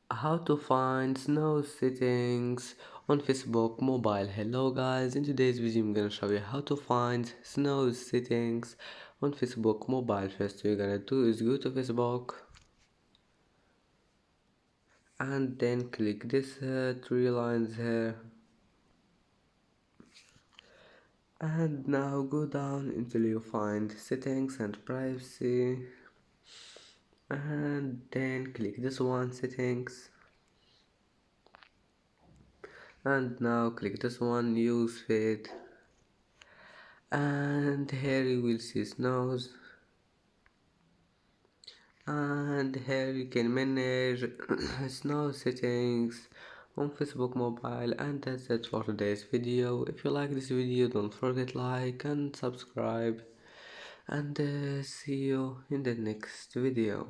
How to find Snooze settings on Facebook mobile. Hello guys, in today's video I'm gonna show you how to find Snooze settings on Facebook mobile. First you're gonna do is go to Facebook and then click this three lines here, and now go down until you find settings and privacy, and then click this one, settings, and now click this one, use feed, and here you will see Snooze, and here you can manage snow settings on Facebook mobile. And that's it for today's video. If you like this video, don't forget like and subscribe, and see you in the next video.